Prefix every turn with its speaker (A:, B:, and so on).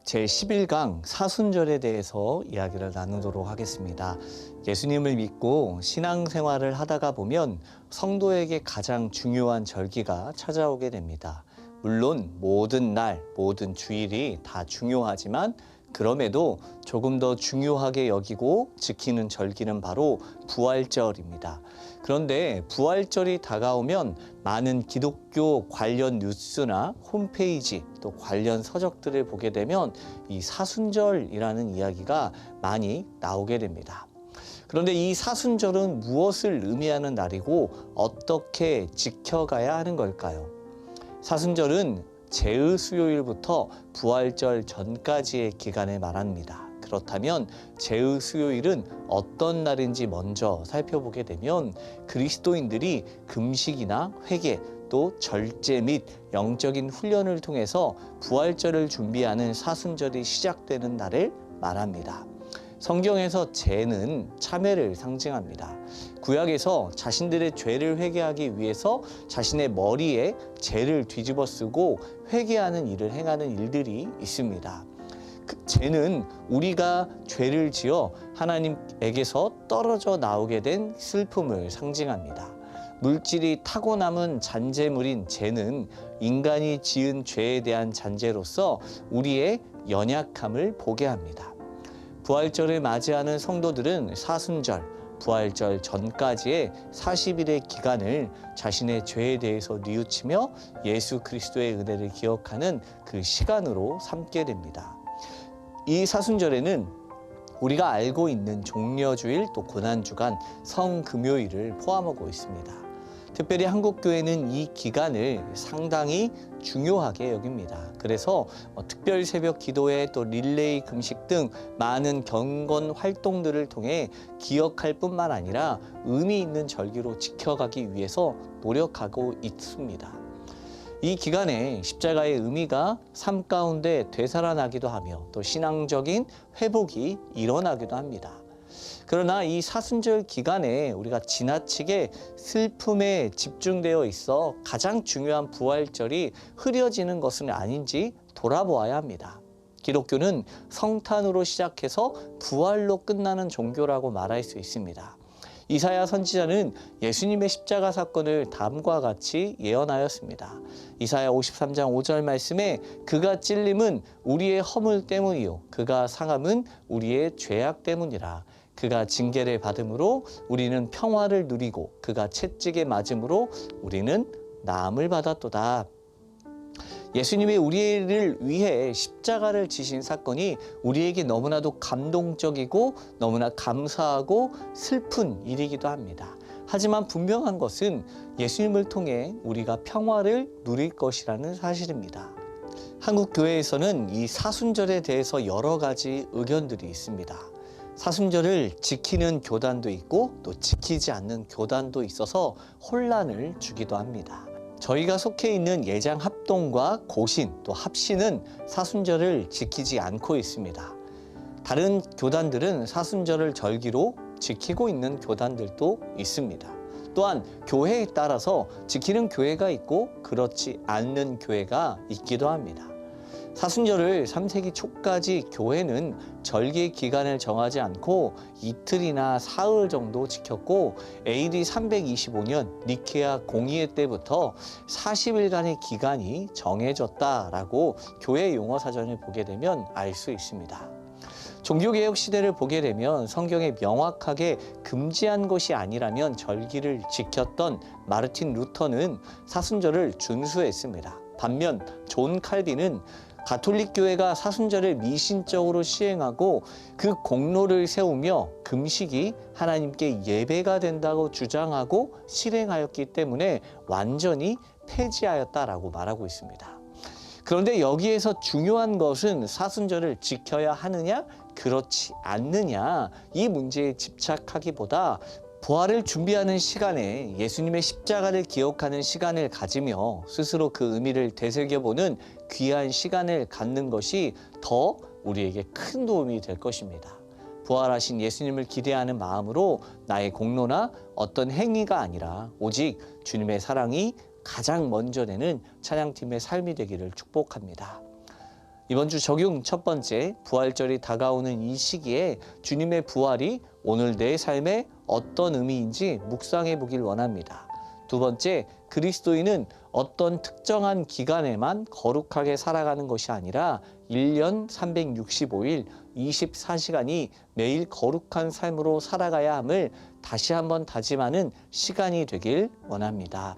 A: 제11강 사순절에 대해서 이야기를 나누도록 하겠습니다. 예수님을 믿고 신앙생활을 하다가 보면 성도에게 가장 중요한 절기가 찾아오게 됩니다. 물론 모든 날, 모든 주일이 다 중요하지만 그럼에도 조금 더 중요하게 여기고 지키는 절기는 바로 부활절입니다. 그런데 부활절이 다가오면 많은 기독교 관련 뉴스나 홈페이지 또 관련 서적들을 보게 되면 이 사순절이라는 이야기가 많이 나오게 됩니다. 그런데 이 사순절은 무엇을 의미하는 날이고 어떻게 지켜가야 하는 걸까요? 사순절은 제의 수요일부터 부활절 전까지의 기간을 말합니다. 그렇다면 제의 수요일은 어떤 날인지 먼저 살펴보게 되면 그리스도인들이 금식이나 회개 또 절제 및 영적인 훈련을 통해서 부활절을 준비하는 사순절이 시작되는 날을 말합니다. 성경에서 제는 참회를 상징합니다. 구약에서 자신들의 죄를 회개하기 위해서 자신의 머리에 제를 뒤집어 쓰고 회개하는 일을 행하는 일들이 있습니다. 죄는 우리가 죄를 지어 하나님에게서 떨어져 나오게 된 슬픔을 상징합니다. 물질이 타고 남은 잔재물인 죄는 인간이 지은 죄에 대한 잔재로서 우리의 연약함을 보게 합니다. 부활절을 맞이하는 성도들은 사순절, 부활절 전까지의 40일의 기간을 자신의 죄에 대해서 뉘우치며 예수 그리스도의 은혜를 기억하는 그 시간으로 삼게 됩니다. 이 사순절에는 우리가 알고 있는 종려주일 또 고난주간 성금요일을 포함하고 있습니다. 특별히 한국교회는 이 기간을 상당히 중요하게 여깁니다. 그래서 특별 새벽 기도회 또 릴레이 금식 등 많은 경건 활동들을 통해 기억할 뿐만 아니라 의미 있는 절기로 지켜가기 위해서 노력하고 있습니다. 이 기간에 십자가의 의미가 삶 가운데 되살아나기도 하며 또 신앙적인 회복이 일어나기도 합니다. 그러나 이 사순절 기간에 우리가 지나치게 슬픔에 집중되어 있어 가장 중요한 부활절이 흐려지는 것은 아닌지 돌아보아야 합니다. 기독교는 성탄으로 시작해서 부활로 끝나는 종교라고 말할 수 있습니다. 이사야 선지자는 예수님의 십자가 사건을 다음과 같이 예언하였습니다. 이사야 53장 5절 말씀에 그가 찔림은 우리의 허물 때문이요 그가 상함은 우리의 죄악 때문이라. 그가 징계를 받음으로 우리는 평화를 누리고 그가 채찍에 맞음으로 우리는 나음을 받았도다. 예수님이 우리를 위해 십자가를 지신 사건이 우리에게 너무나도 감동적이고 너무나 감사하고 슬픈 일이기도 합니다. 하지만 분명한 것은 예수님을 통해 우리가 평화를 누릴 것이라는 사실입니다. 한국 교회에서는 이 사순절에 대해서 여러 가지 의견들이 있습니다. 사순절을 지키는 교단도 있고 또 지키지 않는 교단도 있어서 혼란을 주기도 합니다. 저희가 속해 있는 예장 합동과 고신 또 합신은 사순절을 지키지 않고 있습니다. 다른 교단들은 사순절을 절기로 지키고 있는 교단들도 있습니다. 또한 교회에 따라서 지키는 교회가 있고 그렇지 않는 교회가 있기도 합니다. 사순절을 3세기 초까지 교회는 절기 기간을 정하지 않고 이틀이나 사흘 정도 지켰고 AD 325년 니케아 공의회 때부터 40일간의 기간이 정해졌다라고 교회 용어 사전을 보게 되면 알 수 있습니다. 종교개혁 시대를 보게 되면 성경에 명확하게 금지한 것이 아니라면 절기를 지켰던 마르틴 루터는 사순절을 준수했습니다. 반면 존 칼빈은 가톨릭 교회가 사순절을 미신적으로 시행하고 그 공로를 세우며 금식이 하나님께 예배가 된다고 주장하고 실행하였기 때문에 완전히 폐지하였다라고 말하고 있습니다. 그런데 여기에서 중요한 것은 사순절을 지켜야 하느냐 그렇지 않느냐 이 문제에 집착하기보다 부활을 준비하는 시간에 예수님의 십자가를 기억하는 시간을 가지며 스스로 그 의미를 되새겨보는 귀한 시간을 갖는 것이 더 우리에게 큰 도움이 될 것입니다. 부활하신 예수님을 기대하는 마음으로 나의 공로나 어떤 행위가 아니라 오직 주님의 사랑이 가장 먼저 되는 찬양팀의 삶이 되기를 축복합니다. 이번 주 적용 첫 번째, 부활절이 다가오는 이 시기에 주님의 부활이 오늘 내 삶에 어떤 의미인지 묵상해 보길 원합니다. 두 번째, 그리스도인은 어떤 특정한 기간에만 거룩하게 살아가는 것이 아니라 1년 365일 24시간이 매일 거룩한 삶으로 살아가야 함을 다시 한번 다짐하는 시간이 되길 원합니다.